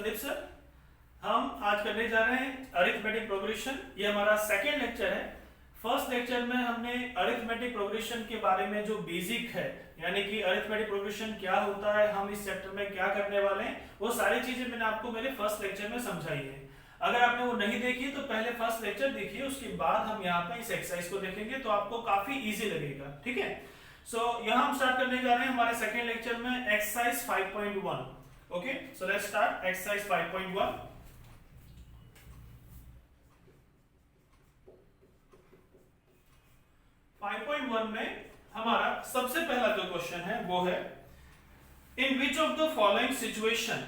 Sandeep sir. हम आज करने जा रहे हैं अरिथमेटिक प्रोग्रेशन। ये हमारा सेकेंड लेक्चर है। फर्स्ट लेक्चर में हमने अरिथमेटिक प्रोग्रेशन के बारे में जो बेसिक है, यानी कि अरिथमेटिक प्रोग्रेशन क्या होता है, हम इस चैप्टर में क्या करने वाले हैं, वो सारी चीजें मैंने आपको मेरे फर्स्ट लेक्चर में समझाई है। अगर आपने वो नहीं देखी तो पहले फर्स्ट लेक्चर देखिए, उसके बाद हम यहाँ पे इस एक्सरसाइज को देखेंगे तो आपको काफी इजी लगेगा। ठीक है, सो यहाँ हम स्टार्ट करने जा रहे हैं हमारे सेकेंड लेक्चर में exercise 5.1। Okay, so let's start exercise 5.1। में हमारा सबसे पहला जो क्वेश्चन है वो है, in which of the following situation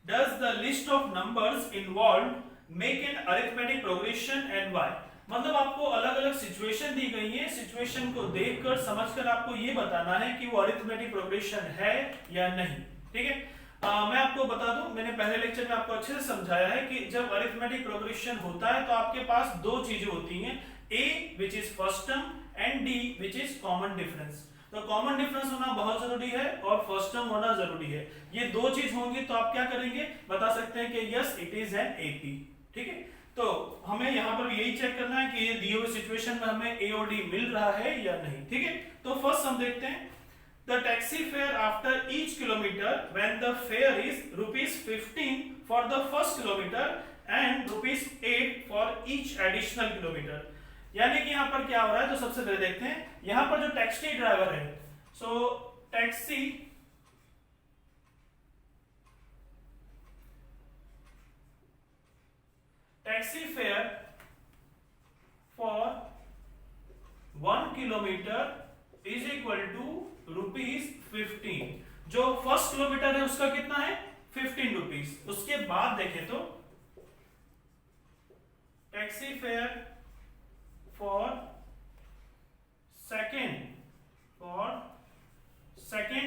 does the list of numbers involve make an arithmetic progression and why. मतलब आपको अलग अलग सिचुएशन दी गई है, सिचुएशन को देखकर समझकर आपको ये बताना है कि वो अरिथमेटिक प्रोग्रेशन है या नहीं। ठीक है, मैं आपको बता दूं, मैंने पहले लेक्चर में आपको अच्छे से समझाया है कि जब अरिथमेटिक प्रोग्रेशन होता है तो आपके पास दो चीजें होती हैं, a which is first term and d which is common difference। तो कॉमन डिफरेंस होना बहुत जरूरी है और फर्स्ट टर्म होना जरूरी है। ये दो चीज होंगी तो आप क्या करेंगे, बता सकते हैं कि yes it is an AP. ठीक है, तो हमें यहाँ पर यही चेक करना है कि ये दिए हुए सिचुएशन में हमें ए और डी मिल रहा है या नहीं। ठीक है, तो फर्स्ट हम देखते हैं, the taxi fare after each kilometre when the fair is ₹15 for the first kilometre and ₹8 for each additional kilometre. यानी कि यहाँ पर क्या हो रहा है, तो सबसे पहले देखते हैं यहाँ पर जो टैक्सी ड्राइवर है, so taxi fare for 1 kilometre is equal to ₹15। जो फर्स्ट किलोमीटर है उसका कितना है, 15 रुपीज। उसके बाद देखें तो taxi fare for second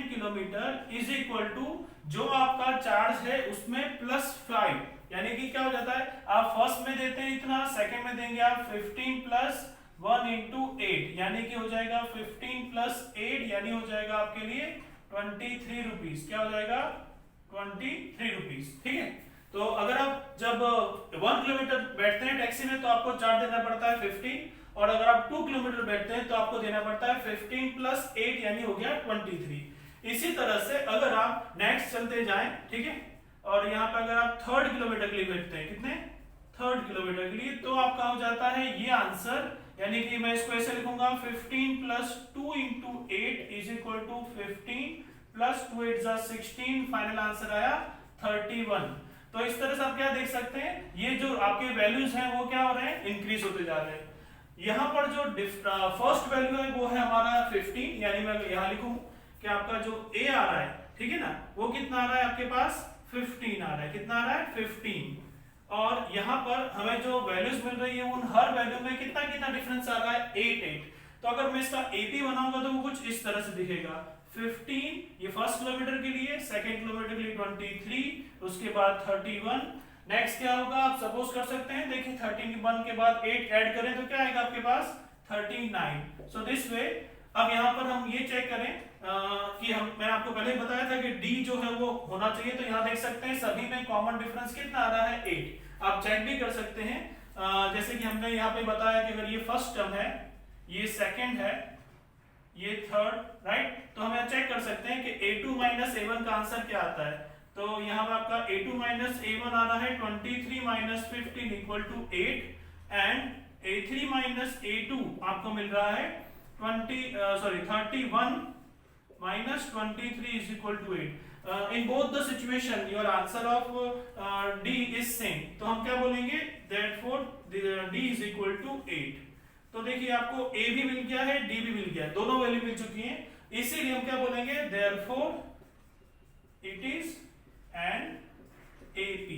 kilometre is equal to जो आपका चार्ज है उसमें +5, यानी कि क्या हो जाता है, आप फर्स्ट में देते हैं इतना, सेकंड में देंगे आप 15 + 1 × 8, यानी कि हो जाएगा 15 + 8, यानी हो जाएगा आपके लिए 23 रुपीज। क्या हो जाएगा, 23 रुपीज। ठीक है, तो अगर आप जब 1 किलोमीटर बैठते हैं टैक्सी में तो आपको चार्ज देना पड़ता है 15, और अगर आप 2 किलोमीटर बैठते हैं तो आपको देना पड़ता है 15 + 8, यानी हो गया 23। इसी तरह से अगर आप नेक्स्ट चलते जाएं, ठीक है, और यहाँ पे अगर आप 3rd किलोमीटर के लिए बैठते हैं, कितने, 3rd किलोमीटर के लिए, तो आपका हो जाता है ये आंसर, यानी कि मैं इसको ऐसे लिखूंगा 15 + 2 × 8 is equal to 15 + 2 × 8 = 16। Final answer आया 31। तो इस तरह से आप क्या देख सकते हैं, ये जो आपके वैल्यूज हैं वो क्या हो रहे हैं, इंक्रीज होते जा रहे हैं। यहाँ पर जो फर्स्ट वैल्यू है वो है हमारा 15, यानी मैं यहाँ लिखूं कि आपका जो a आ रहा है, ठीक है ना, वो कितना आ रहा है आपके पास, 15 आ रहा है। कितना आ रहा है, 15। और यहाँ पर हमें जो वैल्यूज मिल रही है उन हर वैल्यू में कितना कितना डिफरेंस आ रहा है, 8। तो अगर मैं इसका AP बनाऊंगा तो वो कुछ इस तरह से दिखेगा, 15 ये फर्स्ट किलोमीटर के लिए, सेकेंड किलोमीटर के लिए 23, उसके बाद 31। नेक्स्ट क्या होगा, आप सपोज कर सकते हैं, देखिए 31 के बाद 8 ऐड करें तो क्या आएगा आपके पास, 39। सो दिस वे। अब यहाँ पर हम ये चेक करें कि मैंने आपको पहले बताया था कि D जो है वो होना चाहिए, तो यहाँ देख सकते हैं सभी में कॉमन डिफरेंस कितना आ रहा है, 8। आप चेक भी कर सकते हैं, जैसे कि हमने यहाँ पे बताया कि अगर ये फर्स्ट टर्म है, ये सेकेंड है, ये थर्ड, राइट, तो हम चेक कर सकते हैं कि A2 - A1 का आंसर क्या आता है। तो यहाँ पर आपका A2 - A1 आ रहा है 23 - 15 = 8, एंड A3 - A2 आपको मिल रहा है 31 - 23 = 8। In both the situation your answer of D is same. तो हम क्या बोलेंगे, therefore D is equal to 8। तो देखिए आपको A भी मिल गया है, D भी मिल गया है, दोनों वैल्यू मिल चुकी हैं, इसीलिए हम क्या बोलेंगे, therefore it is an AP।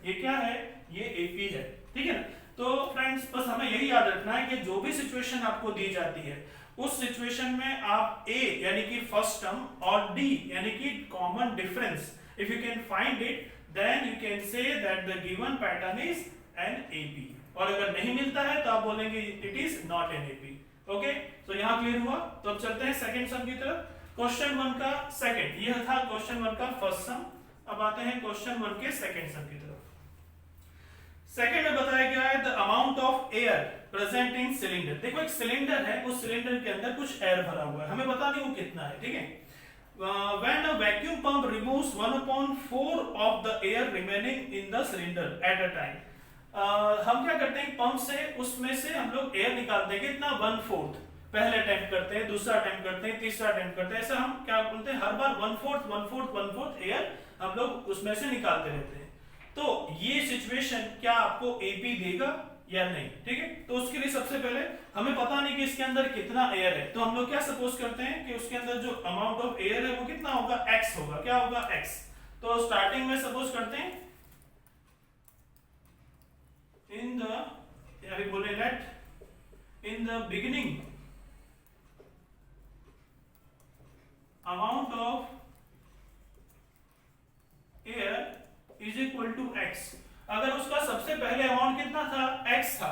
ये क्या है, ये AP है। ठीक है ना, तो फ्रेंड्स बस हमें यही याद रखना है कि जो भी सिचुएशन आपको दी जाती है उस सिचुएशन में आप A यानी कि फर्स्ट टर्म और D यानी कि common difference, if you can find it then you can say that the given pattern is an AP, और अगर नहीं मिलता है तो आप बोलेंगे it is not an AP। Okay, तो यहाँ क्लियर हुआ। तो अब चलते हैं सेकंड सम की तरफ। क्वेश्चन 1 का सेकंड, यह था क्वेश्चन 1 का फर्स्ट सम। अब आते हैं क्वेश्चन 1 के सेकंड सम की तरफ। सेकंड में बताया गया है the amount of air present in cylinder. देखो एक सिलेंडर है, उस सिलेंडर के अंदर कुछ एयर भरा हुआ है, हमें पता नहीं वो कितना है, ठीक है। When a vacuum pump removes 1/4 of the air remaining in the cylinder at a time, हम क्या करते हैं पंप से उसमें से हम लोग एयर निकालते हैं कितना 1/4, पहले अटेम्प्ट करते हैं, दूसरा अटेम्प्ट करते हैं, तीसरा अटेम्प्ट करते हैं, ऐसा हम क्या बोलते हैं हर बार 1/4 एयर हम लोग उसमें से निकालते रहते हैं। तो ये सिचुएशन क्या आपको एपी देगा या नहीं, ठीक है। तो उसके लिए सबसे पहले हमें पता नहीं कि इसके अंदर कितना एयर है, तो हम लोग क्या सपोज करते हैं कि उसके अंदर जो अमाउंट ऑफ एयर है वो कितना होगा, x होगा। क्या होगा, x। तो स्टार्टिंग में सपोज करते हैं इन द, अभी बोले let in the beginning amount of air is equal to x। अगर उसका सबसे पहले अमाउंट कितना था, x था,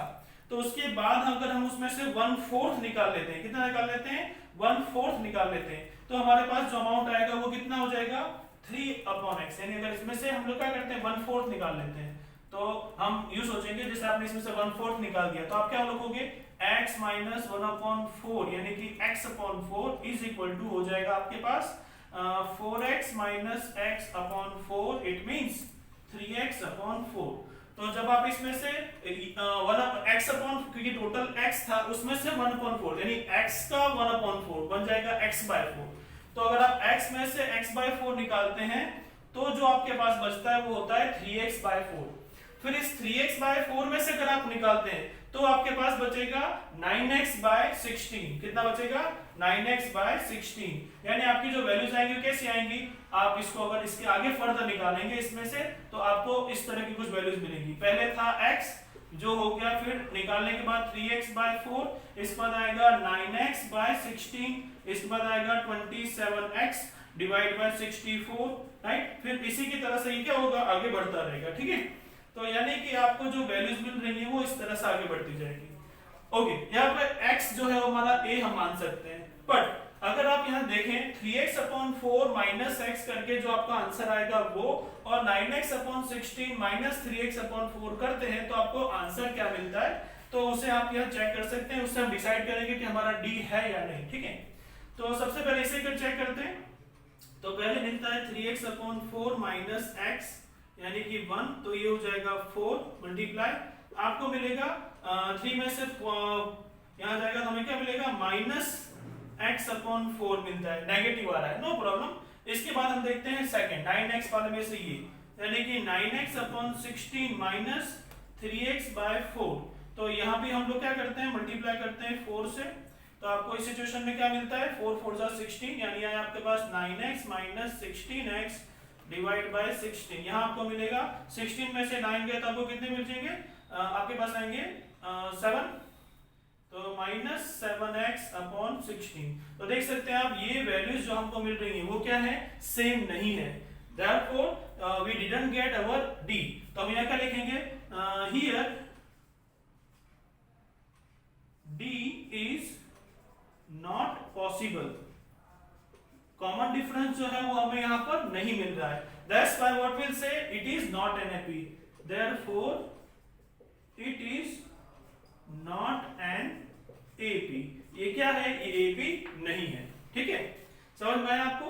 तो उसके बाद अगर हम उसमें से 1/4 निकाल लेते हैं, कितना निकाल लेते हैं 1/4 निकाल लेते हैं, तो हमारे पास जो अमाउंट आएगा वो कितना हो जाएगा 3/x। यानी अगर इसमें से हम लोग क्या करते हैं 1/4 निकाल लेते हैं, तो हम यूं सोचेंगे जैसे आपने इसमें से 1/4 निकाल दिया, तो आप क्या लिखोगे x माइनस 1/4 यानी कि x/4 इज इक्वल टू हो जाएगा आपके पास 4x minus x/4 it means 3x/4। तो जब आप इसमें से क्योंकि टोटल x था उसमें से 1/4 यानी x का 1/4 बन जाएगा x/4। तो अगर आप x में से x/4 निकालते हैं तो जो आपके पास बचता है वो होता है 3x/4। फिर इस 3x/4 में से अगर आप निकालते हैं तो आपके पास बचेगा 9x/16। कितना बचेगा 9x/16। यानी आपकी जो वैल्यूज आएंगी वो कैसी आएंगी, आप इसको अगर इसके आगे फर्दर निकालेंगे इसमें से तो आपको इस तरह की कुछ वैल्यूज मिलेंगी। पहले था x जो हो गया, फिर निकालने के बाद 3x/4, इसके बाद आएगा 9x/16, इसके बाद आएगा 27x डिवाइड बाय 64, राइट। फिर इसी की तरह से ये क्या होगा आगे बढ़ता रहेगा, ठीक है। तो यानी कि आपको जो वैल्यूज मिल रही है वो इस तरह से आगे बढ़ती जाएगी। ओके, यहाँ पे x जो है वो हमारा a हम मान सकते हैं, बट अगर आप यहाँ देखें 3x/4 माइनस x करके जो आपका आंसर आएगा वो, और 9x/16 माइनस 3x/4 करते हैं तो आपको आंसर क्या मिलता है, तो उसे आप यहाँ चेक कर सकते हैं, उससे हम डिसाइड करेंगे कि हमारा d है या नहीं, ठीक है। तो सबसे पहले इसे कर चेक करते हैं। तो पहले मिलता है 3x/4 माइनस x यानी कि 1, तो ये हो जाएगा 4 मल्टीप्लाई, आपको मिलेगा 3 में से यहाँ जाएगा तो हमें क्या मिलेगा माइनस x/4 मिलता है, नेगेटिव आ रहा है, नो प्रॉब्लम। इसके बाद हम देखते हैं सेकंड 9x वाले में से ये, यानी कि 9x/16 माइनस 3x/4। तो यहाँ भी हम लोग क्या करते हैं मल्टीप्लाई करते हैं 4 से, तो आपको इस सिचुएशन में क्या मिलता है 4 4 जा 16, यानी यहाँ आपके पास 9x minus 16x divide by 16। यहाँ आपको मिलेगा 16 में से 9 गए तो आपको कितने मिल जाएंगे, आपके पास आएंगे 7, तो माइनस 7x/16। तो देख सकते हैं आप ये वैल्यूज जो हमको मिल रही है वो क्या है, सेम नहीं है, therefore we didn't get our d। तो हम यहाँ क्या लिखेंगे, here d is not possible। Common difference जो है वो हमें यहाँ पर नहीं मिल रहा है, that's why what we'll say it is not an AP, therefore it is not an AP। ये क्या है, ये AP नहीं है, ठीक है। समझ में आया आपको,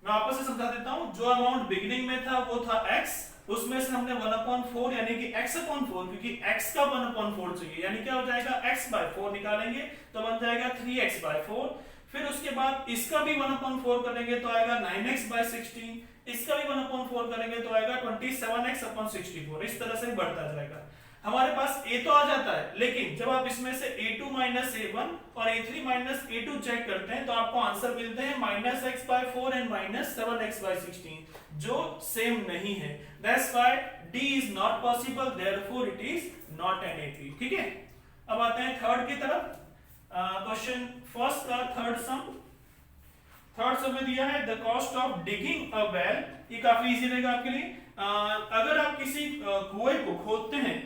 मैं वापस से समझा देता हूं। जो अमाउंट बिगिनिंग में था वो था x, उसमें से हमने 1/4 यानी कि x/4, क्योंकि x का 1/4 चाहिए, यानी क्या हो जाएगा x/4 निकालेंगे तो बन जाएगा 3x/4। फिर उसके बाद इसका भी 1/4 करेंगे तो आएगा 9x/16, इसका भी 1/4 करेंगे तो आएगा 27x/64। इस तरह से बढ़ता जाएगा। हमारे पास a तो आ जाता है, लेकिन जब आप इसमें से a2 माइनस a1 और a3 माइनस a2 चेक करते हैं तो आपको आंसर मिलते हैं -x/4 एंड -7x/16, जो सेम नहीं है। That's why D is not possible, therefore it is not an AP, ठीक है। अब आते हैं थर्ड की तरफ। क्वेश्चन फर्स्ट का थर्ड सम में दिया है the cost of digging a well. ये काफी इजी रहेगा आपके लिए। अगर आप किसी कुएं को खोदते हैं,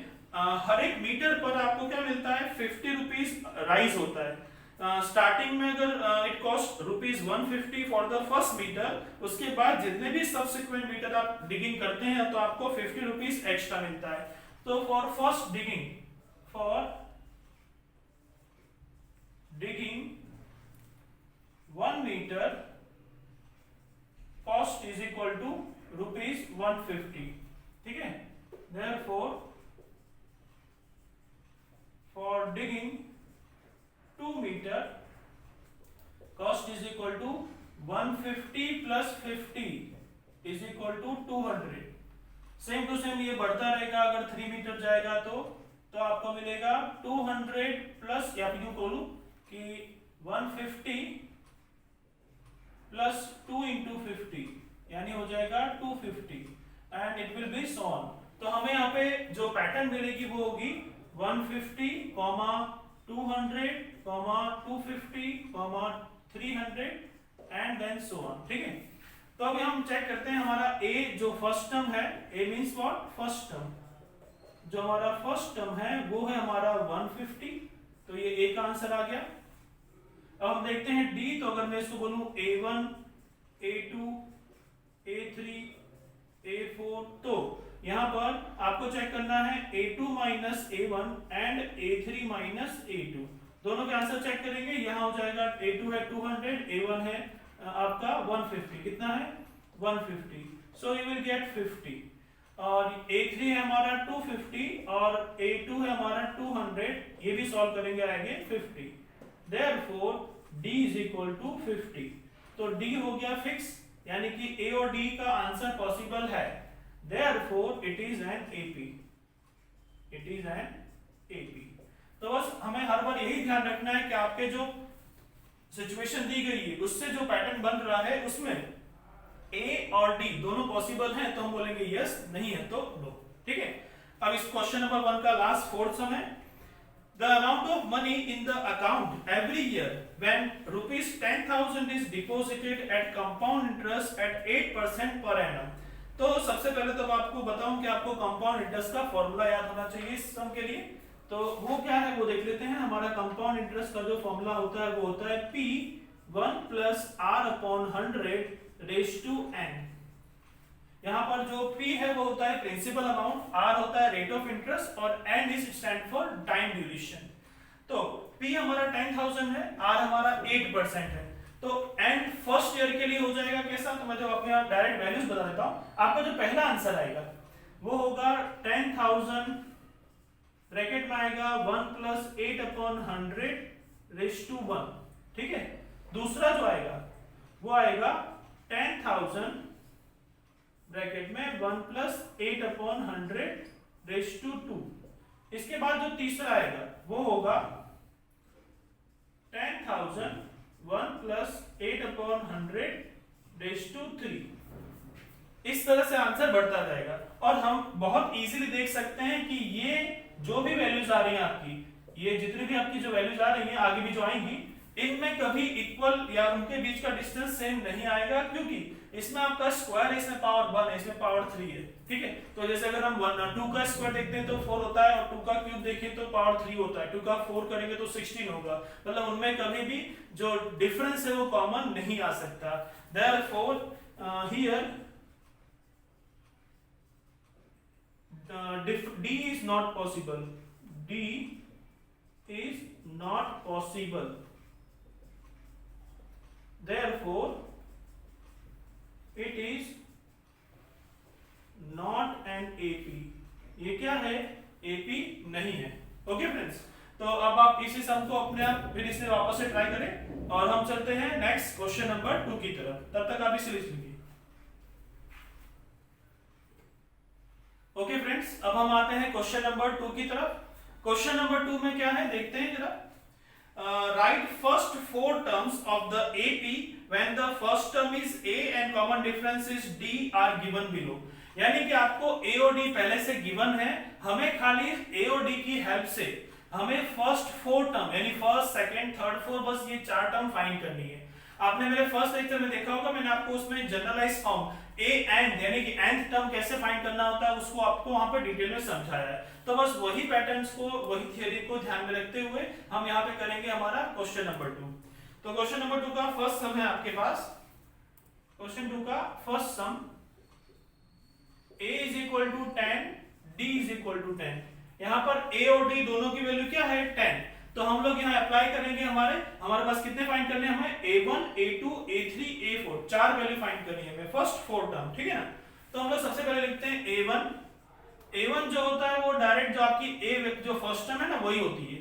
हर एक मीटर पर आपको क्या मिलता है 50 रुपीज राइज होता है। स्टार्टिंग में अगर it cost ₹150 for the first metre, उसके बाद जितने भी सब्सिक्वेंट मीटर आप डिगिंग करते हैं तो आपको ₹50 एक्स्ट्रा मिलता है। तो for first digging, for digging 1 meter cost is equal to ₹150, ठीक है। Therefore for digging 2 meter cost is equal to 150 plus 50 is equal to 200। Same to same ये बढ़ता रहेगा, अगर 3 मीटर जाएगा तो आपको मिलेगा 200 प्लस, या फिर यूं बोलूं कि 150 प्लस 2 इंटू 50 यानी हो जाएगा 250 and it will be so on. तो हमें यहाँ पे जो पैटर्न मिलेगी वो होगी 150, 200, 250, 300 एंड देन सो ऑन, ठीक है। तो अभी हम चेक करते हैं हमारा ए जो फर्स्ट टर्म है, ए मींस व्हाट, फर्स्ट टर्म, जो हमारा फर्स्ट टर्म है वो है हमारा 150, तो ये ए का आंसर आ गया। अब हम देखते हैं डी, तो अगर मैं इसको बोलूं A1, A2, A3, A4, तो यहां पर आपको चेक करना है A2 minus A1 and A3 minus A2, दोनों के आंसर चेक करेंगे। यहां हो जाएगा A2 है 200, A1 है आपका 150, कितना है 150, सो यू विल गेट 50, और A3 है हमारा 250 और A2 है हमारा 200, ये भी सॉल्व करेंगे, आएंगे 50। Therefore D is equal to 50, तो D हो गया फिक्स, यानी कि A और D का आंसर पॉसिबल है। Therefore it is an AP, it is an AP। तो बस हमें हर बार यही ध्यान रखना है कि आपके जो सिचुएशन दी गई है उससे जो पैटर्न बन रहा है उसमें A और D दोनों पॉसिबल हैं तो हम बोलेंगे यस, नहीं है तो नो, ठीक है। अब इस क्वेश्चन नंबर 1 का लास्ट फोर्थ सम है, the amount of money in the account every year when ₹10,000 is deposited at compound interest at 8% per annum। तो सबसे पहले तो आपको बताऊं कि आपको कंपाउंड इंटरेस्ट का फॉर्मूला याद होना चाहिए इस सम के लिए, तो वो क्या है वो देख लेते हैं। हमारा कंपाउंड इंटरेस्ट का जो फॉर्मूला होता है वो होता है P1 plus R/100 raised to n। यहाँ पर जो P है वो होता है प्रिंसिपल अमाउंट, R होता है रेट ऑफ इंटरेस्ट और N is stand for time duration. तो P हमारा 10,000 है, R हमारा 8% है, तो N फर्स्ट ईयर के लिए हो जाएगा कैसा, तो मैं जो अपने आप डायरेक्ट वैल्यूज बता देता हूँ। आपका जो पहला आंसर आएगा वो होगा 10,000 ब्रैकेट में आएगा 1 plus 8/100 raised to 1, ठीक है। दूसरा जो आएगा वो आएगा 10,000 ब्रैकेट में 1 plus 8/100 raised to 2। इसके बाद जो तीसरा आएगा वो होगा 10,000 1 plus 8/100 raised to 3। इस तरह से आंसर बढ़ता जाएगा और हम बहुत इजीली देख सकते हैं कि ये जो भी वैल्यूज आ रही हैं आपकी, ये जितनी भी आपकी जो वैल्यूज आ रही हैं आगे भी जो आएंगी, इनमें कभी इक्वल या उनके बीच का डिस्टेंस सेम नहीं आएगा, क्योंकि इसमें आपका स्क्वायर है, इसमें पावर 1 है, इसमें पावर 3 है, ठीक है। तो जैसे अगर हम 2 का स्क्वायर देखते हैं तो 4 होता है और 2 का क्यूब देखें तो पावर 3 होता है, 2 का 4 करेंगे तो 16 होगा, मतलब उनमें कभी भी जो डिफरेंस है वो कॉमन नहीं आ सकता। Therefore here D is not possible, D is not possible, therefore it is not an AP। ये क्या है, AP नहीं है। ओके फ्रेंड्स, तो अब आप इसी सम को अपने आप फिर इसे वापस से ट्राई करें और हम चलते हैं नेक्स्ट क्वेश्चन नंबर 2 की तरफ, तब तक आप इसे लिख लीजिए। ओके फ्रेंड्स, अब हम आते हैं क्वेश्चन नंबर 2 की तरफ। क्वेश्चन नंबर 2 में क्या है देखते हैं जरा। Write first 4 terms of the AP when the first term is A and common difference is D are given below. यानी कि आपको A और D पहले से गिवन है, हमें खाली A और D की हेल्प से हमें फर्स्ट 4 टर्म यानी फर्स्ट, सेकंड, थर्ड, फोर्थ, बस ये 4 टर्म फाइंड करनी है। आपने मेरे फर्स्ट लेक्चर में देखा होगा, मैंने आपको उसमें जनरलाइज फॉर्म ए एंड यानी कि nth टर्म कैसे फाइंड करना होता है उसको आपको वहां पे डिटेल में समझाया है। तो बस वही पैटर्न्स को, वही थ्योरी को ध्यान में रखते हुए हम यहाँ पे करेंगे हमारा क्वेश्चन नंबर 2। तो क्वेश्चन नंबर 2 का फर्स्ट सम है आपके पास। क्वेश्चन 2 का first sum, a is equal to 10, d is equal to 10। यहाँ पर a और d दोनों की वैल्यू क्या है 10। तो हम लोग यहाँ अप्लाई करेंगे, हमारे पास कितने फाइंड करने हैं हमें, a1 a2 a3 a4, 4 value find करनी है हमें, फर्स्ट 4 टर्म, ठीक है ना। तो हम लोग सबसे पहले लिखते हैं a1 जो होता है वो डायरेक्ट जो आपकी a जो फर्स्ट टर्म है ना वही होती है।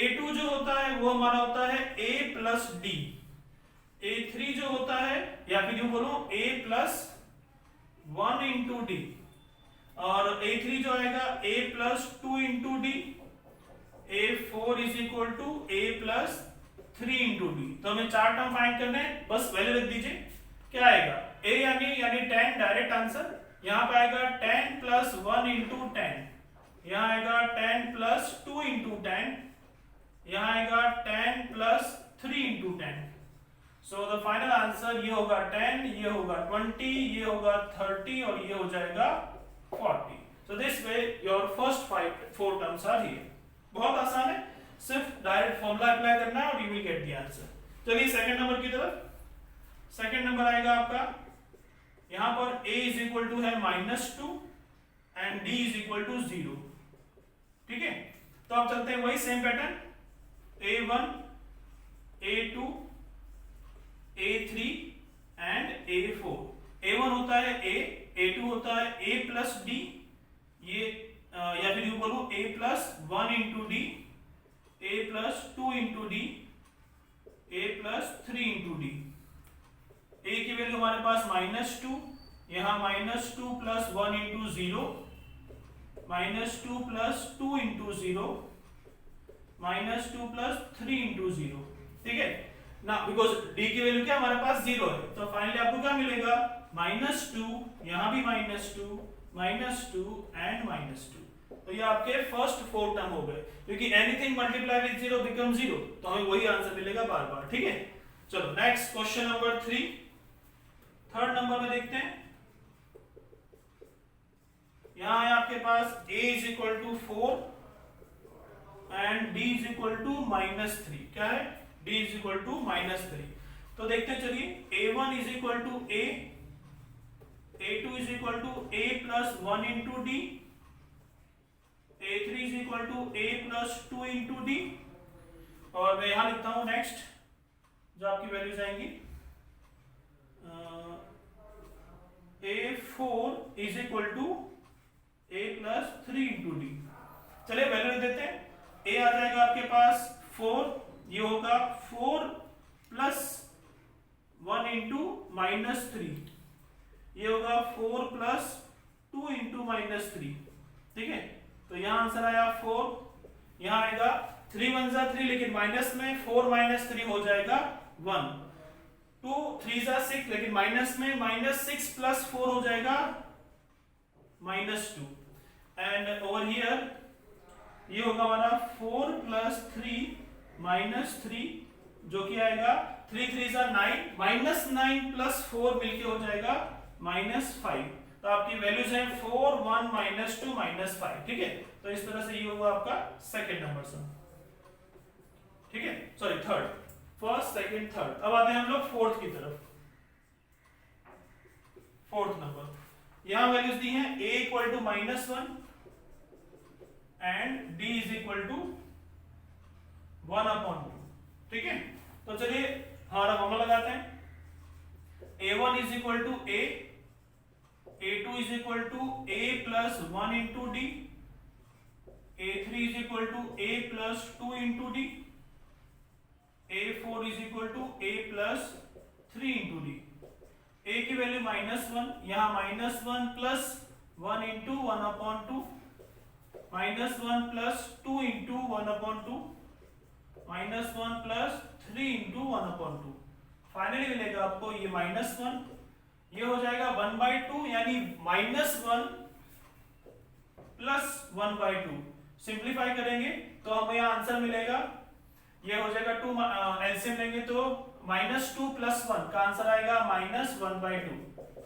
a2 जो होता है वो हमारा होता है a प्लस d। a3 जो होता है, या फिर यूं बोलो a प्लस 1 इंटू डी, और a3 जो आएगा a plus 2 into d, a4 is equal to a plus 3 into d. तो हमें 4 टर्म फाइंड करने हैं, बस वैल्यू रख दीजिए। क्या आएगा a यानी 10, डायरेक्ट आंसर। यहाँ पे आएगा 10 प्लस 1 इंटू 10, यहाँ आएगा 10 प्लस 2 इंटू 10, यहाँ आएगा 10 plus 3 into 10। So the final answer ये होगा 10, ये होगा 20, ये होगा 30 और ये हो जाएगा 40। So this way your first 4 terms are here. बहुत आसान है, सिर्फ डायरेक्ट फॉर्मूला अप्लाई करना है और you will get the answer. चलिए सेकंड नंबर की तरफ। सेकंड नंबर आएगा आपका, यहां पर a इज इक्वल टू है -2 and d is equal to 0, ठीक है। तो अब चलते हैं वही same pattern, a1 a2 a3 and a4। a1 होता है a, a2 होता है a प्लस d, ये या फिर यू बोलो a plus 1 into D, a plus 2 into D, a plus 3 into D. a की वैल्यू हमारे पास -2, यहाँ -2 plus 1 into 0, -2 plus 2 into 0, -2 plus 3 into 0, ठीक है ना। बिकॉज d की वैल्यू क्या हमारे पास 0 है, तो फाइनली आपको क्या मिलेगा, -2, यहाँ भी -2 एंड -2। तो ये आपके फर्स्ट 4 टर्म हो गए, क्योंकि एनीथिंग मल्टीप्लाई विद 0 बिकम 0, तो हमें वही आंसर मिलेगा बार बार, ठीक है। चलो next question number 3। Third number में देखते हैं, यहां है आपके पास a is equal to 4 and d is equal to -3। क्या है, d इज इक्वल टू -3। तो देखते हैं, चलिए a1 is equal to a, a2 is equal to a plus 1 into d, a3 is equal to a plus 2 into d, और मैं यहां लिखता हूं नेक्स्ट जो आपकी वैल्यूज आएंगी, a4 is equal to a plus 3 into d. चलिए value लिख देते हैं, a आ जाएगा आपके पास 4, ये होगा 4 प्लस 1 इंटू -3, ये होगा 4 प्लस 2 इंटू -3, ठीक है। तो यहां आंसर आया 4, यहां आएगा 3 1 जा 3, लेकिन माइनस में 4 - 3 हो जाएगा 1, 2 3 जा 6, लेकिन माइनस में -6 प्लस 4 हो जाएगा -2, एंड ओवर हियर ये होगा हमारा 4 प्लस 3 -3, जो कि आएगा 3 3 जा 9, -9 प्लस 4 मिलके हो जाएगा -5। तो आपकी वैल्यूज है 4 1 -2 -5, ठीक है। तो इस तरह से ये होगा आपका सेकंड नंबर सम, ठीक है, sorry third, first second third. अब आते हैं हम लोग फोर्थ की तरफ। फोर्थ नंबर, यहां वैल्यूज दी हैं a equal to -1 and d is equal to 1/2, ठीक है। तो चलिए हमारा फॉर्मूला लगाते हैं, a1 is equal to a, a2 is equal to a plus 1 into d, a3 is equal to a plus 2 into d, a4 is equal to a plus 3 into d। a की value -1, यहाँ -1 plus 1 into 1/2, -1 plus 2 into 1/2, -1 plus 3 into 1/2। Finally मिलेगा आपको ये -1, ये हो जाएगा 1/2, यानी -1 plus 1/2। Simplify करेंगे तो हमें यहाँ आंसर मिलेगा, ये हो जाएगा 2, एलसीएम लेंगे तो -2 प्लस 1 का आंसर आएगा -1/2,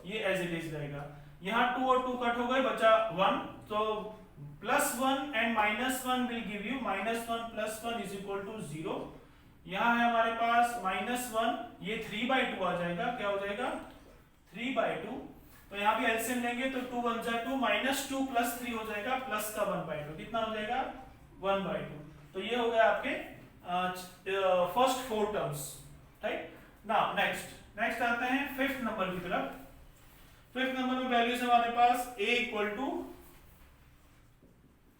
ये एज इट इज रहेगा। यहाँ 2 और 2 कट हो गए, बचा 1, तो +1 and -1 will give you -1 + 1 is equal to 0। यहाँ है हमारे पास -1, ये 3/2 आ जाएगा, क्या हो जाएगा 3/2। तो यहाँ भी एलसीएम लेंगे तो 2 1 जा 2, -2 + 3 हो जाएगा प्लस का 1/2, कितना हो जाएगा 1/2। तो ये हो गया आपके first 4 terms, right. Now next आते हैं 5th नंबर की तरफ। 5th नंबर में वैल्यूज हमारे पास a equal to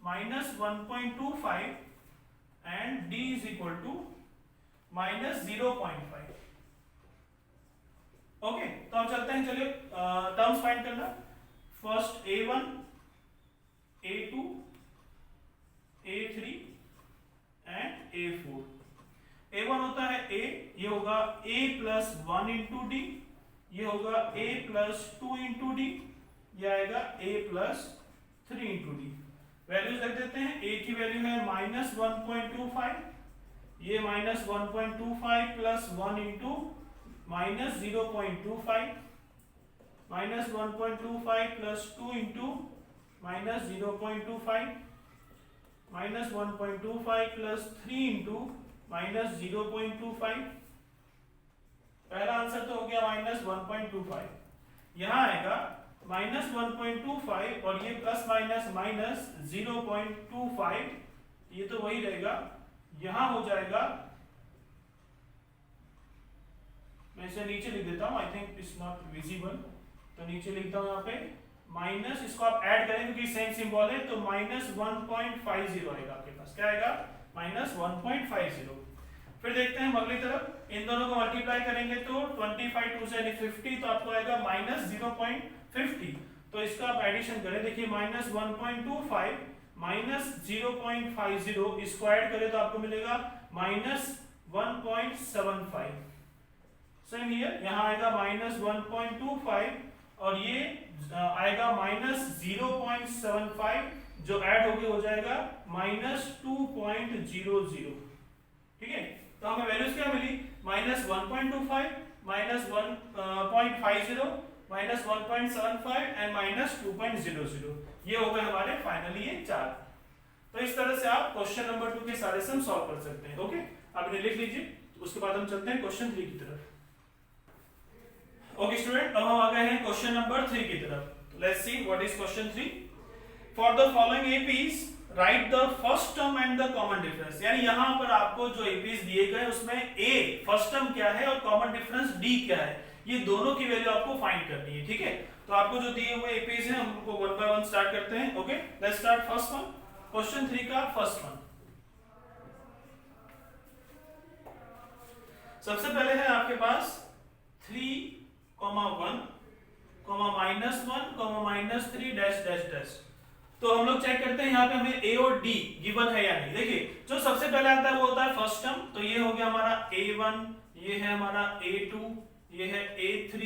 -1.25 and d is equal to -0.5। Okay, तो अब चलते हैं, चलिए टर्म्स फाइंड करना। First a1, a2, a3 and a4। a1 होता है a, ये होगा a + 1 × d, ये होगा a + 2 × d, ये आएगा a + 3 × d। वैल्यूज रख देते हैं। a की वैल्यू है -1.25, ये -1.25 + 1 × -0.25, -1.25 + 2 × -0.25, -1.25 + 3 × -0.25। पहला आंसर तो हो गया -1.25। यहाँ आएगा -1.25 और ये ±-0.25, ये तो वही रहेगा। यहाँ हो जाएगा, मैं इसे नीचे लिख देता हूँ, I think it's not visible, तो नीचे लिखता हूँ यहाँ पे माइनस, इसको आप ऐड करें क्योंकि सेम सिंबल है, तो -1.50 आएगा आपके पास, क्या आएगा -1.50। फिर देखते हैं अगली तरफ, इन दोनों को मल्टीप्लाई करेंगे तो 25 2 से 50, तो आपको आएगा -0.50। तो इसका आप एडिशन करें, देखिए -1.25 -0.50 इसको ऐड करें तो आपको मिलेगा -1.75। सेम हियर, यहाँ आएगा -1.25 और ये आएगा -0.75, जो ऐड होके हो जाएगा -2.00। ठीक है, तो हमें वैल्यूज क्या मिली, -1.25, -1.50, -1.75 एंड -2.00। ये हो गए हमारे फाइनली ये 4। तो इस तरह से आप क्वेश्चन नंबर 2 के सारे सम सॉल्व कर सकते हैं। ओके, आप इन्हें लिख लीजिए, उसके बाद हम चलते हैं क्वेश्चन 3 की तरफ। ओके स्टूडेंट, अब हम आ गए हैं क्वेश्चन नंबर 3 की तरफ। Let's see what is question 3। For the following APs right the first term and the common difference. यानी यहाँ पर आपको जो एपीज दिए गए उसमें a फर्स्ट टर्म क्या है और कॉमन डिफरेंस d क्या है, ये दोनों की वैल्यू आपको फाइंड करनी है। ठीक है, तो आपको जो दिए हुए एपीज हैं उनको 1 बाय 1 स्टार्ट करते हैं। Okay, let's start first one, question 3 का फर्स्ट वन। सबसे पहले है आपके पास 3, -1, -1, -3 ... तो हम लोग चेक करते हैं यहाँ पे हमें a और d गिवन है या नहीं। देखिए, जो सबसे पहले आता है वो होता है फर्स्ट टर्म, तो ये हो गया हमारा a1, ये है हमारा a2, ये है a3,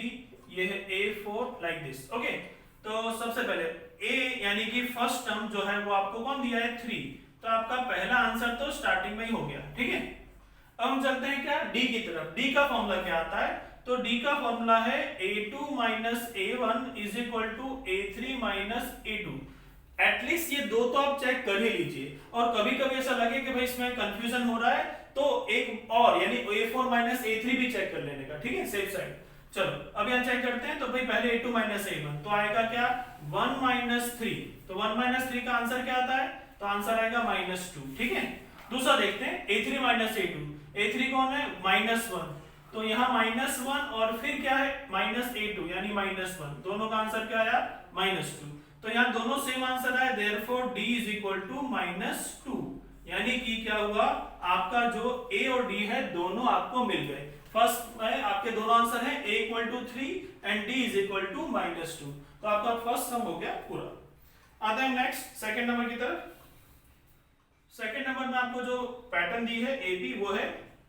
ये है a4, लाइक दिस। ओके, तो सबसे पहले a यानी कि फर्स्ट टर्म जो है वो आपको कौन दिया है 3, तो आपका पहला आंसर तो स्टार्टिंग में ही हो गया। ठीक है, अब हम चलते हैं क्या d की तरफ। d का फॉर्मूला क्या आता है, तो d का फॉर्मूला है a2 - a1 = a3 - a2। At least ये दो तो आप चेक कर ही लीजिए, और कभी कभी ऐसा लगे कि भाई इसमें कंफ्यूजन हो रहा है तो एक और यानी a4 - a3 भी चेक कर लेने का। ठीक है, सेफ साइड। चलो अब यहाँ चेक करते हैं, तो भाई पहले a2 - a1, तो आएगा क्या 1 - 3, तो 1 - 3 का आंसर क्या आता है, तो आंसर आएगा -2। ठीक है, दूसरा देखते हैं a3 - a2, a3 कौन है -1, तो यहाँ -1 और फिर क्या है -a2 यानी -1, दोनों का आंसर क्या आया -2। तो यहाँ दोनों सेम आंसर है, देयरफॉर d = -2, यानी कि क्या हुआ आपका जो a और d है दोनों आपको मिल गए। फर्स्ट में आपके दोनों आंसर हैं, a = 3 एंड d = -2, तो आपका फर्स्ट सम हो गया पूरा। आते हैं नेक्स्ट सेकंड नंबर की तरफ। सेकंड नंबर में आपको जो पैटर्न दी है ab वो है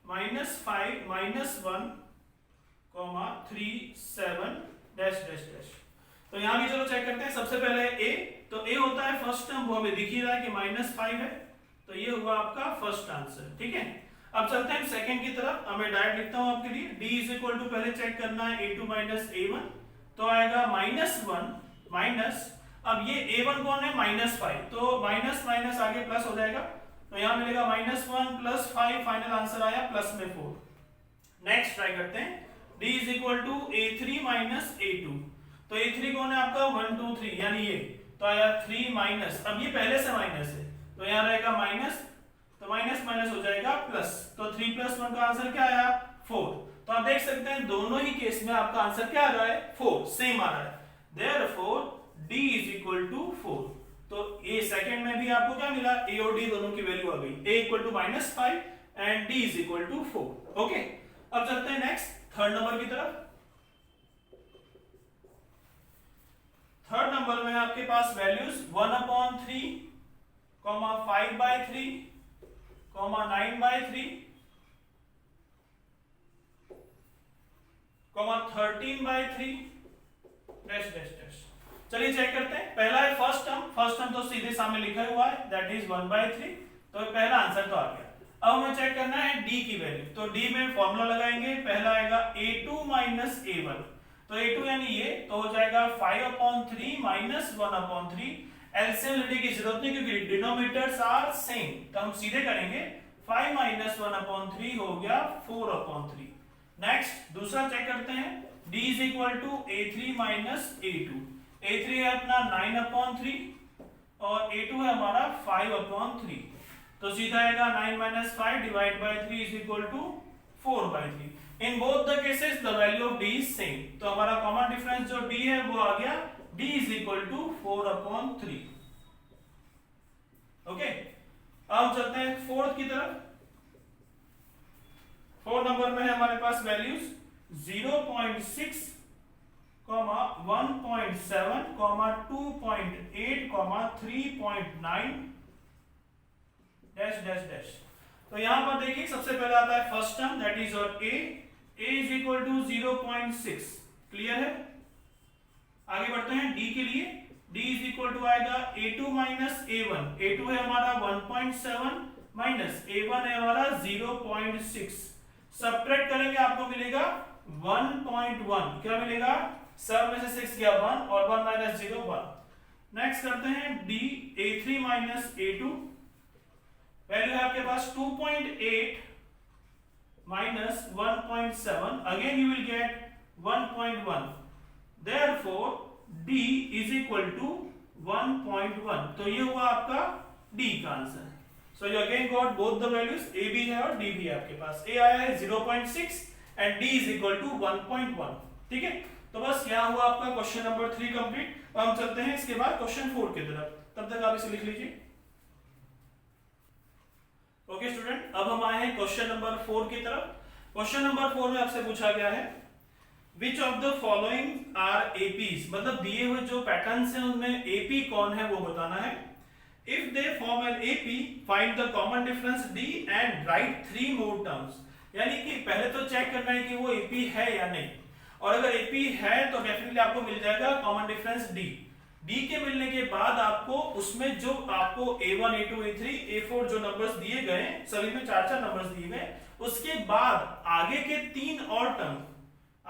-5 -1, 3 7 ... तो यहां भी चलो चेक करते हैं। सबसे पहले a, तो a होता है फर्स्ट टर्म, वो हमें दिख ही रहा है कि -5 है, तो ये हुआ आपका फर्स्ट आंसर। ठीक है, अब चलते हैं सेकंड की तरफ। मैं डायरेक्ट लिखता हूं आपके लिए, d = पहले चेक करना है a2 - a1, तो आएगा -1 माइनस, अब ये A1 कौन है -5, तो माइनस माइनस आगे प्लस हो जाएगा, तो यहां मिलेगा -1 + 5, फाइनल आंसर आया प्लस में 4। नेक्स्ट ट्राई करते हैं, D = A3 - A2, तो A3 कौन है आपका 1 2 3 यानी ये, तो आया 3 माइनस, अब ये पहले से माइनस है तो यहां रहेगा माइनस, तो माइनस माइनस हो जाएगा प्लस, तो 3 + 1 का आंसर क्या आया 4। तो आप देख सकते हैं दोनों ही केस में आपका आंसर क्या आ रहा है 4, सेम आ रहा है, देयरफॉर D = 4। तो ये सेकंड में भी आपको क्या मिला, A और D दोनों की वैल्यू आ गई, A = -5 एंड D = 4। ओके, अब चलते हैं नेक्स्ट थर्ड नंबर की तरफ। थर्ड नंबर में आपके पास वैल्यूज 1/3, 5/3, 9/3, 13/3 डैश डैश डैश। चलिए चेक करते हैं, पहला है फर्स्ट टर्म तो सीधे सामने लिखा हुआ है, दैट इज 1/3, तो पहला आंसर तो आ गया। अब हमें चेक करना है D की वैल्यू, तो D में फॉर्मूला लगाएंगे, पहला आएगा A2 - A1, तो A2 यानी ये, तो हो जाएगा 5/3 - 1/3, एलसीएम लेने की जरूरत नहीं क्योंकि डिनोमिनेटर्स आर सेम, तो हम सीधे करेंगे, 5 - 1/3 हो गया 4/3। नेक्स्ट दूसरा चेक करते हैं, D = A3 - A2, A3 है अपना 9/3 और A2 है हमारा 5/3, तो सीधा आएगा 9 - 5 / 3 = 4/3। In both the cases the value of D is same, तो हमारा कॉमन डिफरेंस जो D है वो आ गया, D = 4/3। ओके, अब चलते हैं फोर्थ की तरफ। फोर्थ नंबर में है हमारे पास वैल्यूज 0.6, 1.7, 2.8, 3.9 डैश डैश डैश। तो यहां पर देखिए सबसे पहले आता है first term, that is your A = 0.6, clear है। आगे बढ़ते हैं D के लिए, D = आएगा A2 - A1, A2 है हमारा 1.7 माइनस A1 है हमारा 0.6, सब्ट्रैक्ट करेंगे आपको मिलेगा 1.1, क्या मिलेगा, सब में से 6 गया 1 और 1 - 0 1। नेक्स्ट करते हैं D A3 - A2, वैल्यू है आपके पास 2.8 minus 1.7, again you will get 1.1, therefore D is equal to 1.1, तो ये हुआ आपका D का answer. So you again got both the values, A भी है और D भी है आपके पास, A आया है 0.6 and D is equal to 1.1, ठीक है। तो बस यहाँ हुआ आपका क्वेश्चन नंबर 3 कंप्लीट। अब हम चलते हैं इसके बाद क्वेश्चन 4 की तरफ, तब तक आप इसे लिख लीजिए। ओके स्टूडेंट, अब हम आए हैं क्वेश्चन नंबर 4 की तरफ। क्वेश्चन नंबर 4 में आपसे पूछा गया है, which of the following are APs, मतलब दिए हुए जो पैटर्न्स हैं उनमें एपी कौन है वो बताना है। If they form an AP find the common difference D and right 3 more terms, यानी कि पहले तो चेक करना है कि वो एपी है या नहीं, और अगर एपी है तो डेफिनेटली आपको मिल जाएगा कॉमन डिफरेंस डी। डी के मिलने के बाद आपको उसमें जो आपको A1, A2, A3, A4 जो नंबर्स दिए गए, सभी में 4-4 नंबर्स दिए गए, उसके बाद आगे के 3 और टर्म,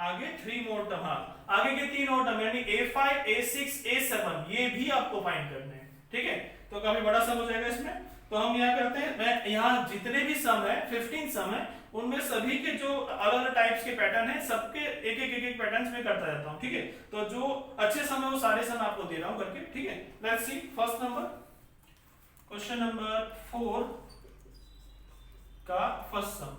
आगे 3 मोर टर्म, हाँ आगे के 3 और टर्म यानी A5, A6, A7 ये भी आपको फाइंड करने हैं, ठीक है। तो काफी बड़ा सम हो जाएगा इसमें। तो हम यहाँ करते हैं, मैं यहाँ जितने भी सम है 15 सम है, उनमें सभी के जो अलग अलग टाइप्स के पैटर्न है सबके एक एक पैटर्न्स में करता रहता हूँ, ठीक है। तो जो अच्छे सम है वो सारे सम आपको दे रहा हूँ करके, ठीक है। Let's see first number, question number 4 का फर्स्ट सम।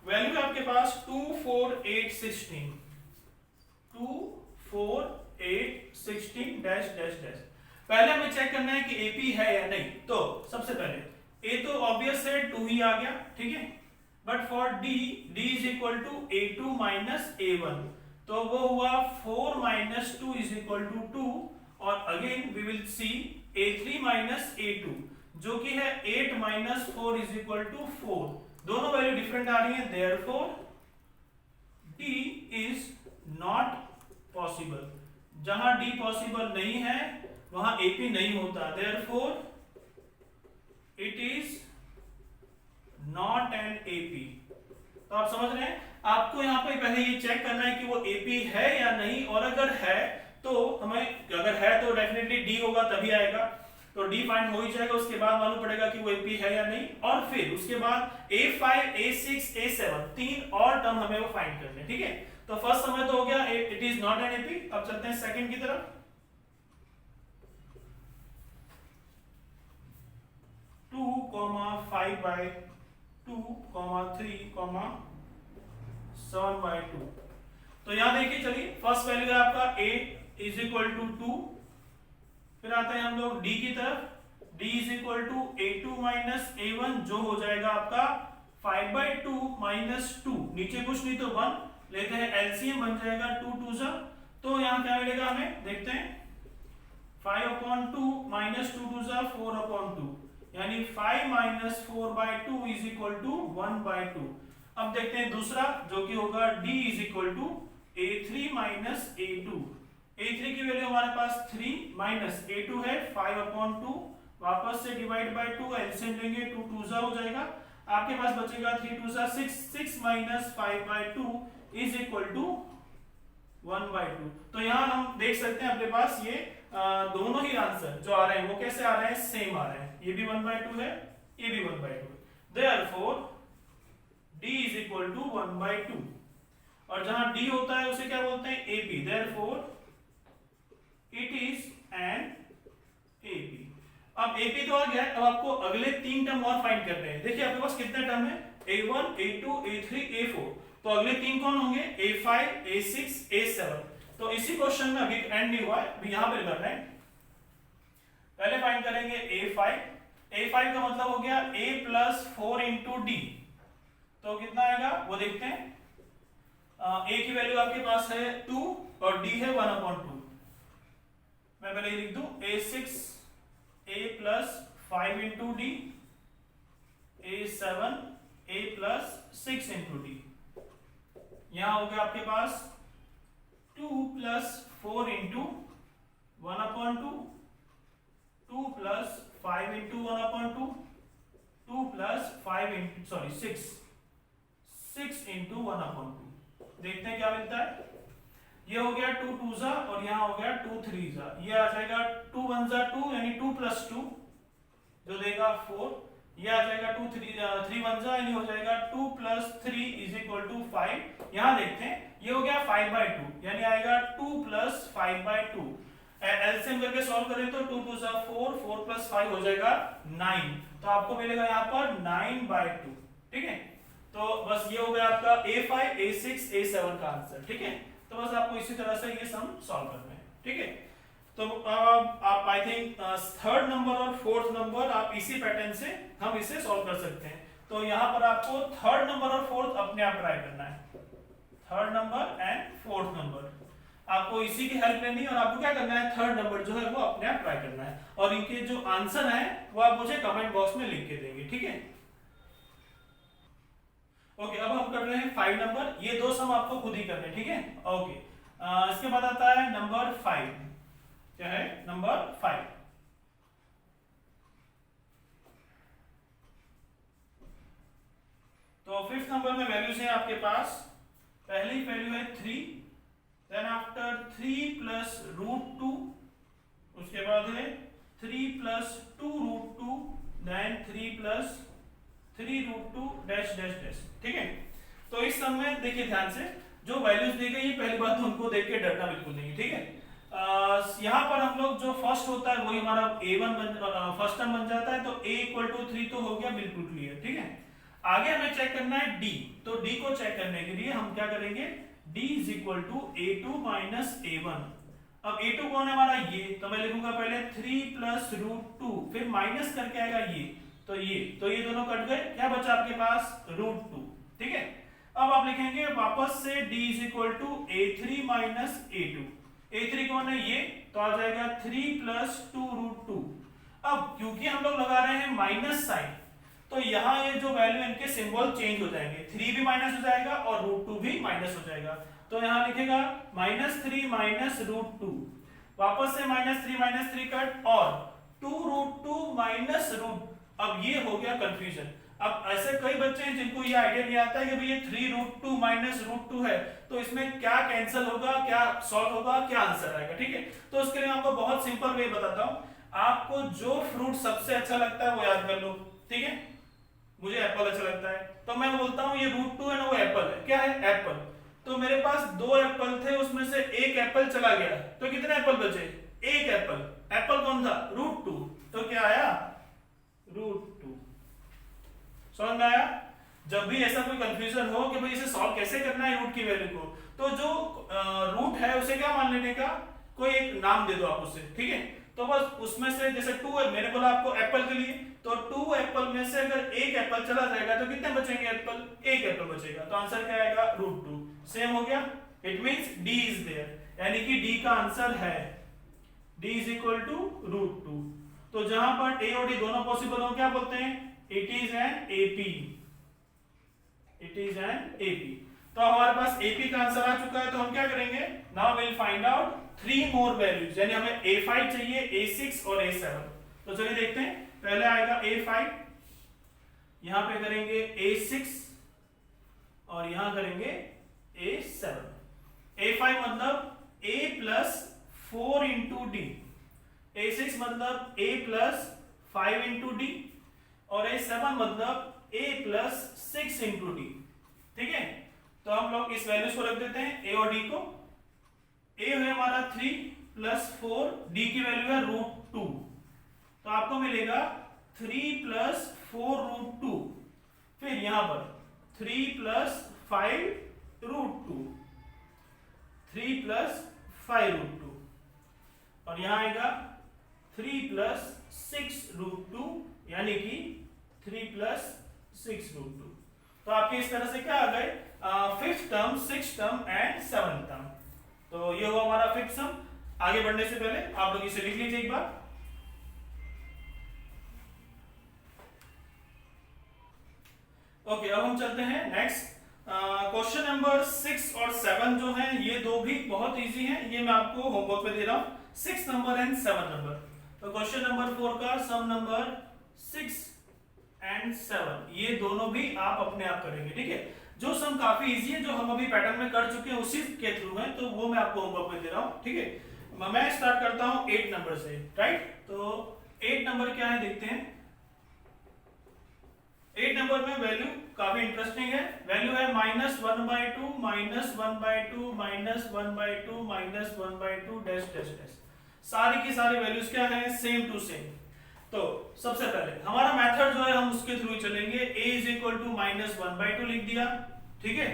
वैल्यू आपके पास 2, 4, 8, 16, 2, 4, 8, 16 डैश डैश डैश। पहले हमें चेक करना है कि एपी है या नहीं। तो सबसे पहले ए तो ऑब्वियस है 2 ही आ गया, ठीक है। But for d, d is equal to A2 minus A1, तो वो हुआ 4 माइनस 2 इज इक्वल टू 2, और again we will see A3 minus A2 जो कि है 8 माइनस 4 इज इक्वल टू 4, दोनों वैल्यू डिफरेंट आ रही है, therefore D is not possible. जहां D पॉसिबल नहीं है वहां AP नहीं होता, therefore it is not an AP। तो आप समझ रहे हैं आपको यहाँ पे पहले ये चेक करना है कि वो एपी है या नहीं, और अगर है तो हमें, अगर है तो डेफिनेटली डी होगा तभी आएगा, तो डी फाइंड हो ही जाएगा। उसके बाद मालूम पड़ेगा कि वो एपी है या नहीं, और फिर उसके बाद A5 A6 A7 तीन और टर्म हमें वो फाइंड करने, ठीक है। तो फर्स्ट समय तो हो गया it is not an AP. अब चलते हैं सेकंड की तरफ। 2,5/2, 3,7/2। तो यहां देखिए, चलिए फर्स्ट वैल्यू है आपका a इज इक्वल टू 2। फिर आते हैं हम लोग d की तरफ, d is equal to a2 minus a1, जो हो जाएगा आपका 5/2 माइनस 2, नीचे कुछ नहीं तो 1 लेते हैं, एलसीएम बन जाएगा 2 2 जा। तो यहाँ क्या मिलेगा हमें, देखते हैं, 5/2 माइनस 2 2 जा 4/2, यानी 5 माइनस 4/2 इज इक्वल टू 1/2। अब देखते हैं दूसरा, जो कि होगा d is equal to a3 minus a2। a3 की वैल्यू हमारे पास 3 माइनस a2 है 5/2, वापस से डिवाइड बाय 2, एलसीएम लेंगे 2 2 जा हो जाएगा, आपके पास बचेगा 3 2 जा 6, 6 माइनस 5/2 इज इक्वल टू 1/2। तो यहाँ हम देख सकते हैं अपने पास ये दोनों ही आंसर जो आ रहे हैं वो कैसे आ रहे हैं, सेम आ रहे हैं, ये भी 1/2 है, ये भी 1/2 है। Therefore d is equal to 1/2, और जहां d होता है उसे क्या बोलते हैं, ab। Therefore it is an ab। अब ab तो आ गया है, अब आपको अगले तीन टर्म और फाइंड करने हैं। देखिए आपके पास कितने टर्म है, a1 a2 a3 a4, तो अगले तीन कौन होंगे, a5 a6 a7। तो इसी क्वेश्चन में अभी एंड नहीं हुआ है, अभी यहां पर कर रहे हैं। पहले फाइंड करेंगे a5 का मतलब हो गया a प्लस 4 इंटू डी, तो कितना आएगा वो देखते हैं। a की वैल्यू आपके पास है 2 और d है 1/2। मैं पहले लिख दूं a6 a plus 5 into D, a7 a plus 6 into D. यहां हो गया आपके पास 2 plus 4 into 1/2, 2 plus 5 into 1/2, 2 plus 5 into 6 into 1/2। देखते हैं क्या मिलता है। ये हो गया 2 2 जा, और यहाँ हो गया 2 3 जा, ये आ जाएगा 2 1 जा 2, यानी 2 प्लस 2 जो देगा 4, ये आ जाएगा 2 3 1 जा, यानी हो जाएगा 2 प्लस 3 इज इक्वल टू 5। यहाँ देखते हैं, ये हो गया 5/2, यानी आएगा 2 प्लस 5/2। एलसीएम करके सॉल्व करें तो 2 2 जा 4, 4 प्लस 5 हो जाएगा 9, तो आपको मिलेगा यहाँ पर 9/2, ठीक है। तो बस ये हो गया आपका a5 a6 a7 का आंसर, ठीक है। तो बस आपको इसी तरह से ये सम सॉल्व करना है, ठीक है। तो आप आई थिंक थर्ड नंबर और फोर्थ नंबर आप इसी पैटर्न से हम इसे सॉल्व कर सकते हैं। तो यहाँ पर आपको थर्ड नंबर और फोर्थ अपने आप ट्राई करना है, third number and fourth number आपको इसी की हेल्प लेनी है, और आपको क्या करना है, थर्ड नंबर जो है वो अपने आप ट्राई करना है, और इनके जो आंसर है वो आप मुझे कमेंट बॉक्स में लिख के देंगे, ठीक है। ओके, अब हम कर रहे हैं 5 नंबर, ये दो सम आपको खुद ही करने, ठीक है। ओके, इसके बाद आता है नंबर 5। क्या है नंबर 5? तो फिफ्थ नंबर में वैल्यूज है आपके पास, पहली वैल्यू है 3, देन आफ्टर 3 प्लस √2, उसके बाद है 3 plus 2√2, then 3 plus 3√2 dash dash dash, ठीक है। तो इस सम में देखिए ध्यान से, जो वैल्यूज दी गई है पहली बात तो उनको देख के डरना बिल्कुल नहीं, ठीक है। यहाँ पर हम लोग जो फर्स्ट होता है वही हमारा a1 फर्स्ट टर्म बन जाता है, तो a = 3 तो हो गया बिल्कुल क्लियर, ठीक है। आगे हमें चेक करना है d, तो d को चेक करने के लिए हम क्या करेंगे, d = a2 माइनस a1। अब a2 कौन है हमारा, ये, तो मैं लिखूंगा पहले 3 प्लस √2, फिर माइनस करके आएगा ये, तो ये दोनों कट गए, क्या बचा आपके पास √2, ठीक है। अब आप लिखेंगे वापस से d = a3 minus a2, a3 कौन है ये, तो आ जाएगा 3 प्लस 2√2। अब क्योंकि हम लोग लगा रहे हैं माइनस साइन, तो यहाँ ये जो वैल्यू इनके सिंबल चेंज हो जाएंगे, 3 भी माइनस हो जाएगा और √2 भी माइनस हो जाएगा, तो यहाँ लिखेगा -3 माइनस √2, वापस से -3 कट, और 2√2 माइनस √, अब ये हो गया कंफ्यूजन। अब ऐसे कई बच्चे हैं जिनको ये आइडिया नहीं आता है कि भाई ये 3√2 माइनस √2 है, तो इसमें क्या कैंसिल होगा, क्या सॉल्व होगा, क्या आंसर आएगा। ठीक है, तो उसके लिए आपको बहुत सिंपल वे बताता हूं। आपको जो फ्रूट सबसे अच्छा लगता है वो याद कर लो। ठीक है, मुझे एप्पल अच्छा लगता है, तो मैं बोलता हूँ ये √2 है ना, वो एप्पल है। क्या है? एप्पल। तो मेरे पास 2 एप्पल थे, उसमें से एक एप्पल चला गया, तो कितने एप्पल बचे? एक एप्पल। एप्पल कौन था? √2। तो क्या आया? √2। समझ में आया? जब भी ऐसा कोई कंफ्यूजन हो कि भाई इसे सॉल्व कैसे करना है रूट की वैल्यू को, तो जो रूट है उसे क्या मान लेने का, कोई एक नाम दे दो आप उसे। ठीक है, तो बस उसमें से जैसे 2 है, मैंने बोला आपको एप्पल के लिए, तो 2 एप्पल में से अगर एक एप्पल चला जाएगा तो कितने बचेंगे एप्पल? एक एप्पल बचेगा, तो आंसर क्या आएगा? √2। सेम हो गया, it means d is there, यानी कि डी का आंसर है d इज इक्वल टू √2। तो जहां पर a और d दोनों पॉसिबल हो, क्या बोलते हैं? It is an AP। It is an AP। तो हमारे पास AP का आंसर आ चुका है, तो हम क्या करेंगे? Now will find out 3 more values, यानी हमें A5 चाहिए, A6 और A7। तो चलिए देखते हैं। पहले आएगा A5, यहां पे करेंगे A6 और यहां करेंगे A7। A5 मतलब A plus 4 into D, A6 मतलब A प्लस 5 इंटू डी, और A7 मतलब A प्लस 6 इंटू डी। ठीक है, तो हम लोग इस वैल्यूज को रख देते हैं, A और D को। A है हमारा 3 प्लस 4, D की वैल्यू है √2, तो आपको मिलेगा 3 प्लस 4 √2। फिर यहां पर 3 प्लस 5 √2, 3 प्लस 5 √2, और यहां आएगा 3 प्लस 6 √2, यानी कि 3 प्लस 6 √2। तो आपके इस तरह से क्या आ गए? 5th term, 6th term and 7th term. तो ये हुआ हमारा 5th सम। आगे बढ़ने से पहले आप लोग इसे लिख लीजिए एक बार। ओके, अब हम चलते हैं नेक्स्ट। क्वेश्चन नंबर 6 और 7 जो हैं, ये दो भी बहुत इजी हैं, ये मैं आपको होमवर्क पे दे रहा हूं, 6 नंबर एंड 7 नंबर। तो क्वेश्चन नंबर 4 का सम नंबर 6 एंड 7, ये दोनों भी आप अपने आप करेंगे। ठीक है, जो सम काफी इजी है, जो हम अभी पैटर्न में कर चुके हैं उसी के थ्रू है, तो वो मैं आपको होमवर्क में दे रहा हूं। ठीक है, मैं स्टार्ट करता हूं 8 नंबर से। राइट, तो 8 नंबर क्या है देखते हैं। 8 नंबर में वैल्यू काफी इंटरेस्टिंग है। वैल्यू है -1/2, -1/2, -1/2, -1/2 डैश डैश डैश। सारी की सारी वैल्यूज क्या है? Same to same. तो सबसे पहले हमारा मेथड जो है हम उसके थ्रू चलेंगे। a इज इक्वल टू -1/2 लिख दिया। ठीक है,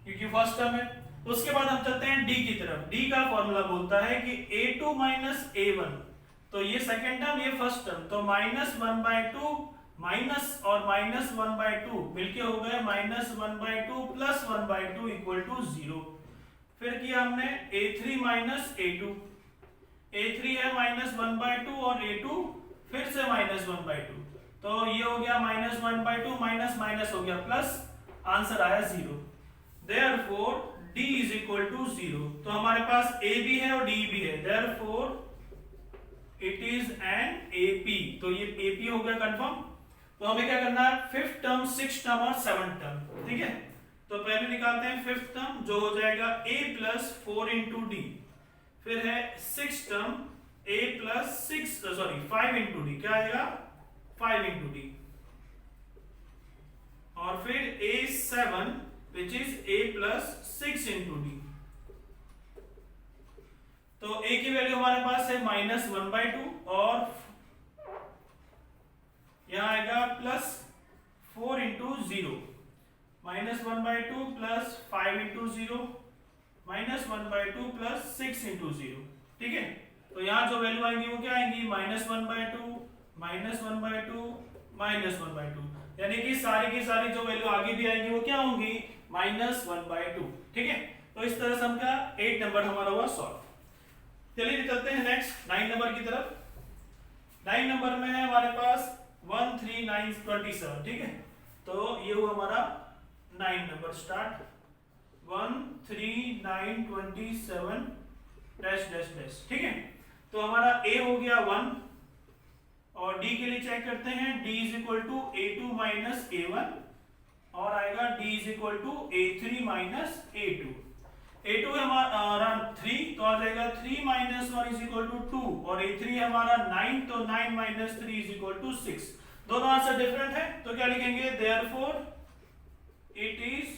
क्योंकि फर्स्ट टर्म है। उसके बाद हम चलते हैं d की तरफ। d का फॉर्मूला बोलता है कि a2 माइनस a1, तो ये सेकेंड टर्म, ये फर्स्ट टर्म, तो -1/2 माइनस और -1/2 मिलके हो गए -1/2 प्लस 1/2 इक्वल टू 0। फिर किया हमने a3 माइनस a2, a3 है -1/2 और a2 फिर से -1/2, तो ये हो गया -1/2 माइनस माइनस हो गया प्लस, आंसर आया 0। Therefore d is equal to 0। तो हमारे पास a भी है और d भी है, therefore it is an AP। तो ये AP हो गया कंफर्म। तो हमें क्या करना है? 5th टर्म, 6th टर्म और 7th टर्म। ठीक है, तो पहले निकालते हैं 5th टर्म, जो हो जाएगा a प्लस 4 इंटू डी। फिर है 6th term a plus 5 into D, क्या आएगा? 5 इंटू डी। और फिर a7 which is a plus 6 into d. तो a की वैल्यू हमारे पास है -1/2 और यहां आएगा plus 4 into 0, -1/2 plus 5 into 0, -1/2 plus 6 into 0। ठीक है, तो यहां जो वैल्यू आएंगी वो क्या आएंगी? -1/2, -1/2, -1/2, यानी कि सारी की सारी जो वैल्यू आगे भी आएंगी वो क्या होंगी? -1/2। ठीक है, तो इस तरह से हम का 8 नंबर हमारा हुआ सॉल्व। चलिए चलते हैं नेक्स्ट 9 नंबर की तरफ। 9 नंबर में है हमारे पास 1 3 9 27। ठीक है, तो ये हुआ हमारा 9 number start. 1 3 9 27 dash dash dash. ठीक है, तो हमारा a हो गया 1 और डी के लिए चेक करते हैं, d is equal to a2 minus a1 और आएगा d is equal to a3 minus a2। a2 है हमारा 3 तो आ जाएगा 3 माइनस 1 इज इक्वल टू 2 और a3 है हमारा 9 तो 9 माइनस 3 इज इक्वल टू 6। दोनों आंसर डिफरेंट है तो क्या लिखेंगे, therefore it is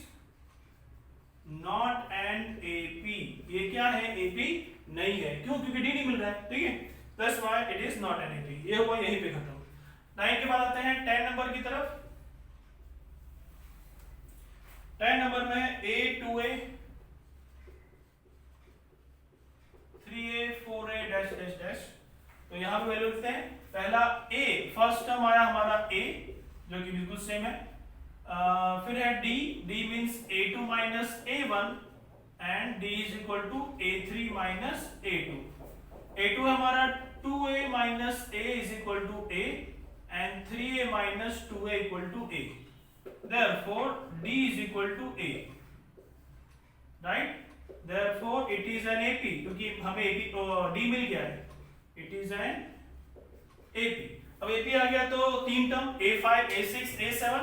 not an AP। ये क्या है, AP नहीं है। क्यों? क्योंकि डी नहीं मिल रहा है। ठीक है, that's why it is not an AP। ये हुआ यहीं पे खत्म। 9 के बाद आते हैं 10 नंबर की तरफ। 10 नंबर में A 2A 3A 4A dash dash dash. तो यहां पे वैल्यू लिखते हैं। पहला A, फर्स्ट टर्म आया हमारा A जो कि बिल्कुल सेम है। फिर है D, D means A2 minus A1 and D is equal to A3 minus A2। A2 हमारा 2A minus A is equal to A and 3A minus 2A equal to A। Therefore D is equal to A, right? Therefore it is an AP क्योंकि हमें AP D मिल गया है। It is an AP। अब AP आ गया तो तीन term A5 A6 A7,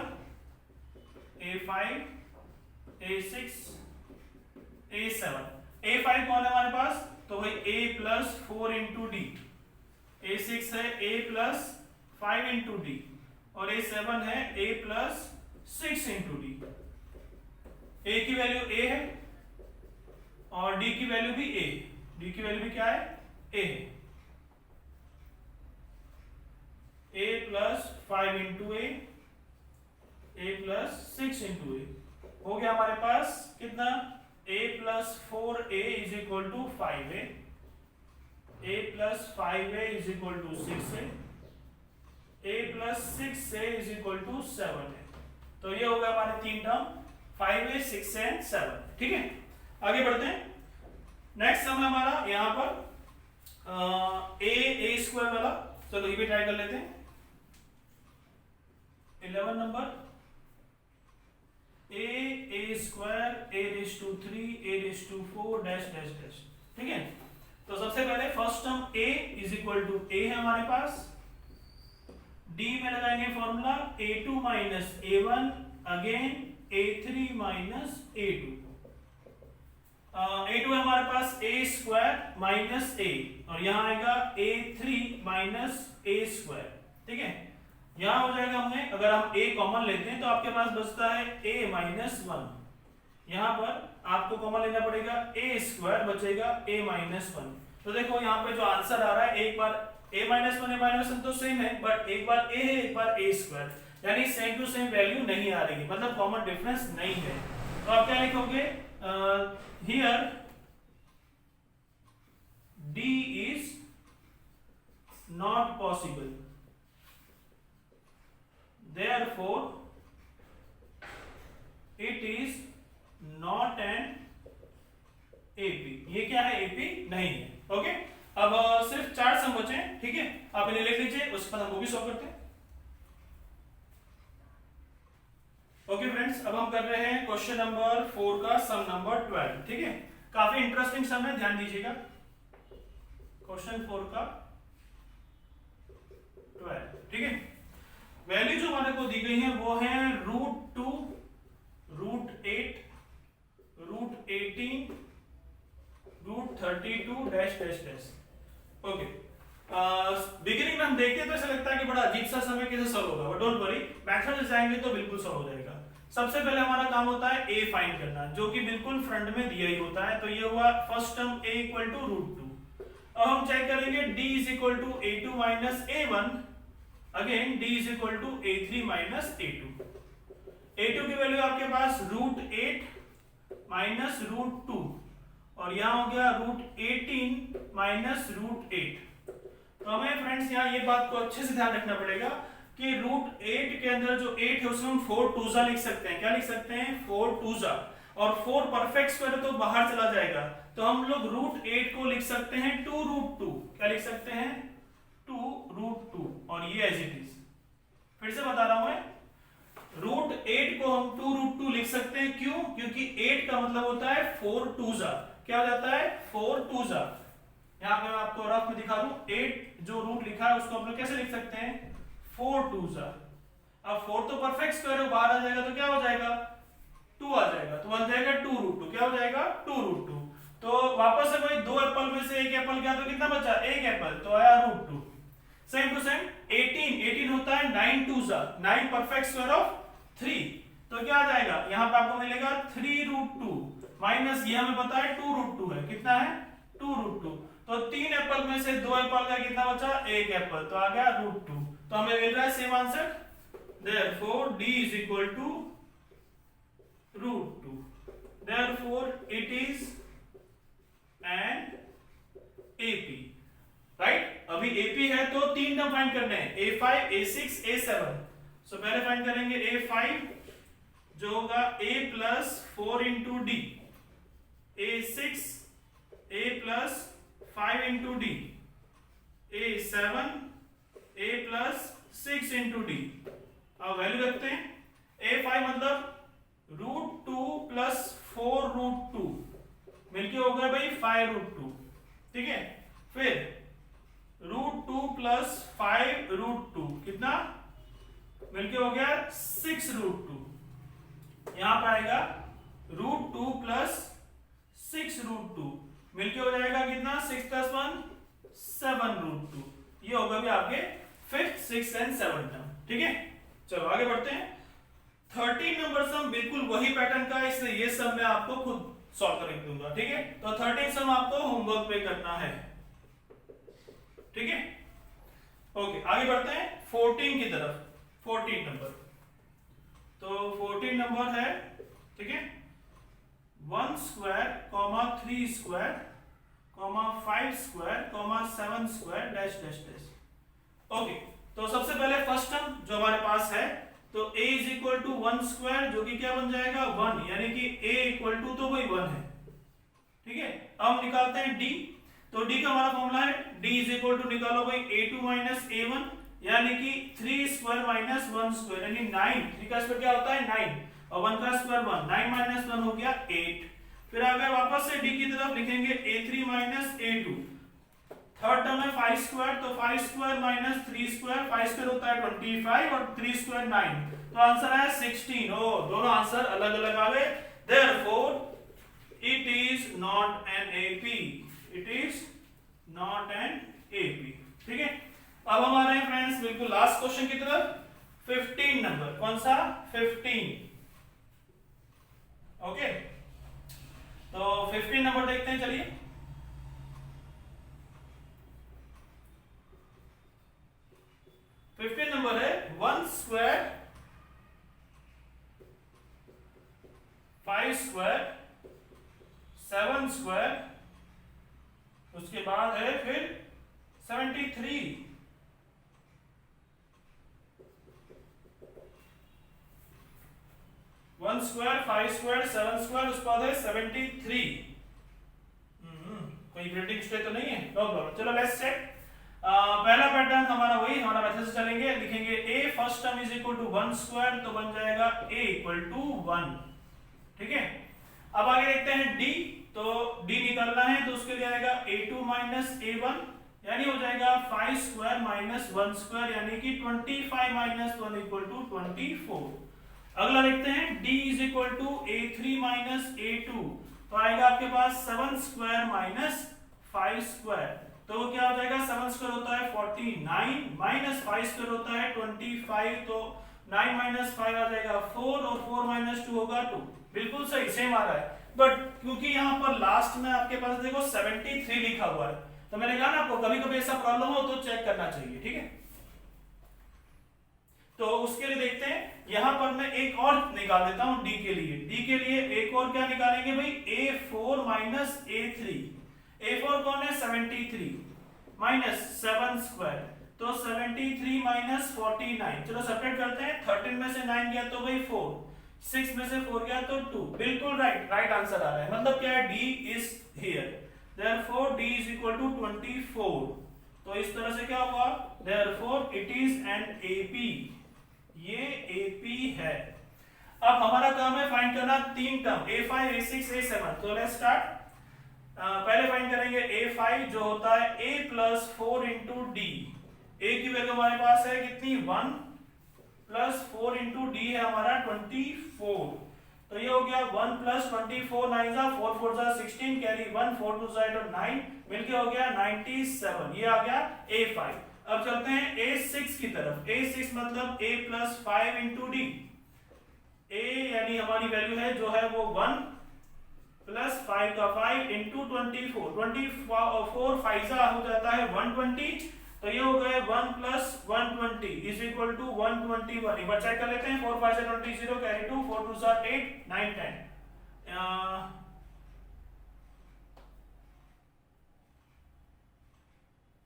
A5 A6 A7। A5 कौन है हमारे पास, तो भाई A plus 4 into D. A6 है A प्लस 5 इंटू डी और A7 है A plus 6 into D. A की वैल्यू A है और D की वैल्यू भी A। D की वैल्यू भी क्या है, A है। A plus 5 into A plus 6 into A हो गया हमारे पास कितना, A plus 4A is equal to 5A, A plus 5A is equal to 6A, A plus 6A is equal to 7A। तो ये हो गया हमारे तीन टर्म 5A 6 एंड 7। ठीक है, आगे बढ़ते हैं। नेक्स्ट सम है हमारा यहाँ पर A स्क्वायर वाला। चलो ये भी ट्राई कर लेते हैं। 11 number A square A raise to 3 A raise to 4 dash dash dash. ठीक है, तो सबसे पहले first term A is equal to A है हमारे पास। D में लगाएंगे formula A2 minus A1 again A3 minus A2। A2 है हमारे पास A स्क्वायर माइनस A और यहाँ आएगा A3 माइनस A स्क्वायर। ठीक है, यहाँ हो जाएगा हमने, अगर हम A कॉमन लेते हैं तो आपके पास बचता है A माइनस 1। यहाँ पर आपको कॉमन लेना पड़ेगा A स्क्वायर, बचेगा A माइनस 1। तो देखो यहाँ पे जो आंसर आ रहा है, एक बार A माइनस 1 A माइनस 1 तो सेम है, बट एक बार A है एक बार A स्क्वायर, यानी सेम टू सेम वैल्यू नहीं आ रही, मतलब कॉमन डिफरेंस नहीं है। तो आप क्या लिखोगे, here D is not possible, therefore it is not an AP। ये क्या है, AP नहीं है। ओके, अब सिर्फ 4 सम बचे हैं। ठीक है, आप इन्हें लिख लीजिए, उसके बाद हम वो भी सॉल्व करते हैं। ओके फ्रेंड्स, अब हम कर रहे हैं क्वेश्चन नंबर 4 का सम नंबर 12। ठीक है, काफी इंटरेस्टिंग सम है, ध्यान दीजिएगा। क्वेश्चन 4 का 12। ठीक है, वैल्यू जो हमारे को दी गई है वो है √2 √8 √18 √32 dash dash dash. Okay, beginning में हम देखते हैं तो ऐसा लगता है कि बड़ा अजीब सा समय कैसे सॉल्व होगा, बट डोंट वरी, मेथड से जाएंगे तो बिल्कुल सॉल्व हो जाएगा। सबसे पहले हमारा काम होता है A फाइंड करना, जो कि बिल्कुल फ्रंट में दिया ही होता है। तो ये हुआ first term A equal to √2। अब हम चेक करेंगे D is equal to A2 minus A1 again D is equal to A3 minus A2। A2 की वैल्यू आपके पास √8 माइनस √2 और यहाँ हो गया √18 माइनस √8। तो हमें फ्रेंड्स यहाँ ये बात को अच्छे से ध्यान रखना पड़ेगा कि √8 के अंदर जो 8 है उसमें हम 4 टूजा लिख सकते हैं। क्या लिख सकते हैं, 4 टूजा, और 4 परफेक्ट स्क्वायर तो बाहर चला जाएगा, तो हम लोग √8 को लिख सकते हैं 2√2। क्या लिख सकते हैं, 2√2, और ये एज इट इज। फिर से बता रहा हूं मैं, √8 को हम 2√2 लिख सकते हैं। क्यों, क्योंकि 8 का मतलब होता है 4 टूजा। क्या हो जाता है, 4 टूजा। यहाँ पे मैं आपको आपको रफ में दिखा दूं, 8 जो रूट लिखा है उसको हम लोग कैसे लिख सकते हैं, 4 2s। अब 4 तो परफेक्ट स्क्वायर है, बाहर आ जाएगा तो क्या हो जाएगा, 2 आ जाएगा, तो बन जाएगा 2√2। क्या हो जाएगा, 2√2। तो वापस से भाई 2 एप्पल में से 1 एप्पल गया तो कितना बचा, 1 एप्पल, तो आया √2। सेम टू सेम 18 होता है 9 2s, 9 परफेक्ट स्क्वायर ऑफ 3, तो क्या आ जाएगा, यहां पे आपको मिलेगा 3√2 माइनस ये हमें पता है 2√2 है, कितना है 2√2। तो 3 एप्पल में से 2 एप्पल का कितना बचा, 1 एप्पल, तो आ गया √2। तो हमें मिल रहा है same answer, therefore d is equal to √2, therefore it is an AP, right. अभी AP है तो 3 टर्म फाइंड करने हैं, A5 A6 A7। सो पहले फाइंड करेंगे A5 जो होगा A plus 4 into D, A6 A plus 5 into D, A7 A plus 6 into D. अब वैल्यू रखते हैं, A5 मतलब √2 प्लस 4√2 मिलके हो गया भाई 5√2, ठीक है। फिर √2 प्लस 5√2 कितना मिलके हो गया 6√2। यहां पर आएगा √2 प्लस 6√2 मिलके हो जाएगा कितना, 6 + 1 7√2। ये होगा भी आपके 5th 6th and 7th term, ठीक है। चलो आगे बढ़ते हैं। 13 नंबर सम बिल्कुल वही पैटर्न का है, इसलिए ये सम मैं आपको खुद सॉल्व करके दूंगा, ठीक है। तो 13 सम आपको होमवर्क पे करना है, ठीक है। ओके आगे बढ़ते हैं 14 की तरफ। 14 नंबर, तो 14 नंबर है, ठीक है, 1 square, 3 square, 5 square, 7 square dash dash dash. Okay, तो सबसे पहले फर्स्ट टर्म जो हमारे पास है, तो a is equal to 1 square जो कि क्या बन जाएगा 1, यानी कि a इक्वल टू तो वही 1 है, ठीक है। अब निकालते हैं d, तो d का हमारा फॉर्मूला है d इज इक्वल टू निकालो भाई a2 माइनस a1, यानी कि 3 स्क्वायर माइनस 1 स्क्वायर, यानी 9। 3 का स्क्वायर क्या होता है 9 और 1 का स्क्वायर 1, 9 माइनस 1 हो गया 8। फिर अगर वापस से d की तरफ लिखेंगे a3 minus a2। Third term है 5 स्क्वायर, तो 5 स्क्वायर माइनस 3 स्क्वायर, 5 स्क्वायर होता है 25 और 3 स्क्वायर 9, तो आंसर है 16। ओ दोनों आंसर अलग अलग आ गए, therefore it is not an AP, it is not an AP, ठीक है। अब हम आ रहे हैं फ्रेंड्स बिल्कुल लास्ट क्वेश्चन की तरफ, 15 नंबर। कौन सा 15, ओके। तो 15 नंबर देखते हैं, चलिए। 15 नंबर है 1 स्क्वायर, 5 स्क्वायर, 7 स्क्वायर, उसके बाद है फिर 73। 1 स्क्वायर, 5 स्क्वायर, 7 स्क्वायर, उसके बाद है 73। कोई प्रिंटिंग मिस्टेक तो नहीं है, नो प्रॉब्लम। चलो लेट्स चेक। पहला पैटर्न हमारा वही, हमारा मेथड से चलेंगे। लिखेंगे a first term is equal to 1 square, तो बन जाएगा a इक्वल टू 1, ठीक है। अब आगे देखते हैं d, तो d निकालना है तो उसके लिए आएगा a2 माइनस a1, यानी हो जाएगा 5 स्क्वायर माइनस 1 स्क्वायर, यानी कि 25 माइनस 1 इक्वल टू 24। अगला देखते हैं d is equal to a3 minus a2, तो आएगा आपके पास 7 स्क्वायर माइनस 5 स्क्वायर, तो क्या हो जाएगा 7 स्क्वायर होता है 49 माइनस 5 स्क्वायर होता है 25, तो 9 माइनस 5 आ जाएगा 4 और 4 माइनस 2 होगा 2। बिल्कुल सही, सेम आ रहा है, बट क्योंकि यहाँ पर लास्ट में आपके पास देखो 73 लिखा हुआ है, तो मैंने कहा ना आपको कभी कभी ऐसा प्रॉब्लम हो तो चेक करना चाहिए, ठीक है। तो उसके लिए देखते हैं, यहां पर मैं एक और निकाल देता हूं d के लिए। d के लिए एक और क्या निकालेंगे भाई, a4 माइनस a3। a4 कौन है 73 माइनस 7 स्क्वायर, तो 73 माइनस 49। चलो सेपरेट करते हैं, 13 में से 9 गया तो भाई 4, 6 में से 4 गया तो 2। बिल्कुल राइट आंसर आ रहा है, मतलब क्या है d is here, therefore d is equal to 24। तो इस तरह से क्या होगा, therefore it is an AP, ये AP है। अब हमारा काम है फाइंड करना 3 टर्म a5 a6 a7, तो लेट्स स्टार्ट। पहले फाइंड करेंगे a5 जो होता है a plus 4 into D. a की वैल्यू हमारे पास है कितनी 1 प्लस 4 इंटू डी है हमारा 24। तो ये हो गया 1 प्लस 24 9 जा 4 4 जा 16 कैरी 1 4 2 जा 9 मिलके हो गया 97। ये आ गया a5। अब चलते हैं a6 की तरफ। a6 मतलब a plus 5 into D. a यानी हमारी वैल्यू है जो है वो 1 प्लस 5 का 5 इंटू 24 24 5 हो जाता है 120। तो ये हो गए 1 प्लस 120 इज इक्वल टू 121। एक बार चेक कर लेते हैं 4 5 से 20 कैरी 2 4 2 8 9 10।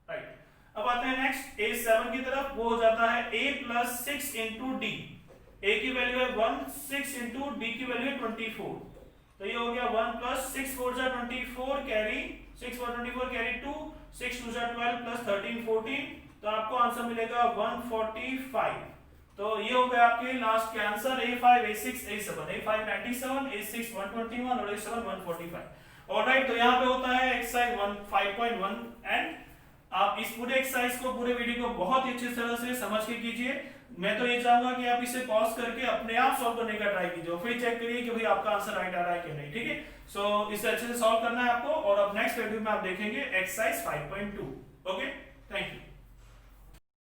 राइट, अब आते हैं नेक्स्ट a7 की तरफ। वो हो जाता है a plus 6 into D. a की वैल्यू है 1 6 इंटू डी की वैल्यू है 24। तो ये हो गया 1 प्लस 6 4 जा 24 कैरी 6 4 24 कैरी 2 6 2 जा 12 प्लस 13 14। तो आपको आंसर मिलेगा 145। तो ये हो गया आपके लास्ट के answer a5 a6 a7। a5 97 a6 121 और a7 145। ऑलराइट, तो यहाँ पे होता है एक्सरसाइज 5.1 एंड आप इस पूरे एक्सरसाइज को पूरे वीडियो को बहुत ही अच्छी तरह से समझ के कीजिए। मैं तो ये चाहूंगा कि आप इसे पॉज करके अपने आप सॉल्व करने का ट्राई कीजिए, फिर चेक करिए कि भाई आपका आंसर राइट आ रहा है कि नहीं। ठीक है, सो इसे अच्छे से सॉल्व करना है आपको और अब नेक्स्ट वीडियो में आप देखेंगे एक्सरसाइज 5.2। ओके।